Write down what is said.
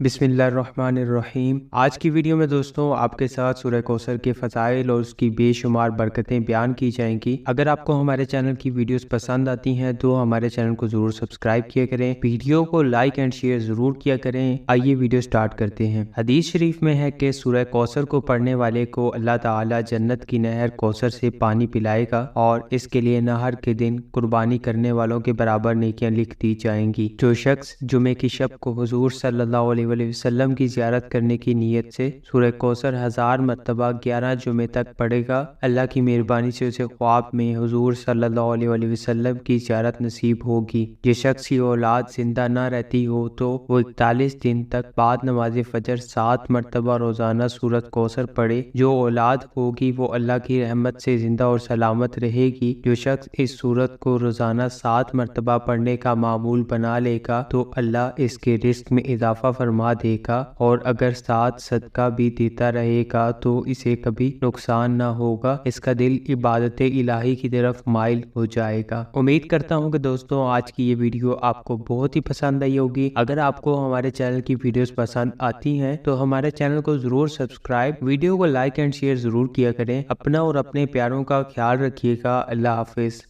बिस्मिल्लाहिर्रहमानिर्रहीम। आज की वीडियो में दोस्तों आपके साथ सूरह कोसर के फ़ज़ाइल और उसकी बेशुमार बरकतें बयान की जाएंगी। अगर आपको हमारे चैनल की वीडियोस पसंद आती हैं तो हमारे चैनल को ज़रूर सब्सक्राइब किया करें, वीडियो को लाइक एंड शेयर ज़रूर किया करें। आइए वीडियो स्टार्ट करते हैं। हदीस शरीफ में है कि सूरह कोसर को पढ़ने वाले को अल्लाह ताला जन्नत की नहर कोसर से पानी पिलाएगा और इसके लिए नहर के दिन कुर्बानी करने वालों के बराबर नेकियां लिख दी जाएंगी। जो शख्स जुमे की शब को हुजूर सल्लल्लाहु अलैहि वसल्लम की ज़ियारत करने की नीयत से सूरह कौसर 1000 मरतबा 11 जुमे तक पढ़ेगा, अल्लाह की मेहरबानी से उसे ख्वाब में हुजूर सल्लल्लाहु अलैहि वसल्लम की ज़ियारत नसीब होगी। जिस शख्स की औलाद जिंदा न रहती हो तो वो 41 दिन तक बाद नमाज फजर 7 मरतबा रोजाना सूरत कौसर पढ़े। जो औलाद होगी वो अल्लाह की रहमत से जिंदा और सलामत रहेगी। जो शख्स इस सूरत को रोजाना 7 मरतबा पढ़ने का मामूल बना लेगा तो अल्लाह इसके रिस्क में इजाफा फरमा देगा, और अगर साथ सदका भी देता रहेगा तो इसे कभी नुकसान ना होगा। इसका दिल इबादत इलाही की तरफ माइल हो जाएगा। उम्मीद करता हूँ कि दोस्तों आज की ये वीडियो आपको बहुत ही पसंद आई होगी। अगर आपको हमारे चैनल की वीडियोस पसंद आती हैं तो हमारे चैनल को जरूर सब्सक्राइब, वीडियो को लाइक एंड शेयर जरूर किया करें। अपना और अपने प्यारों का ख्याल रखिएगा। अल्लाह हाफिज।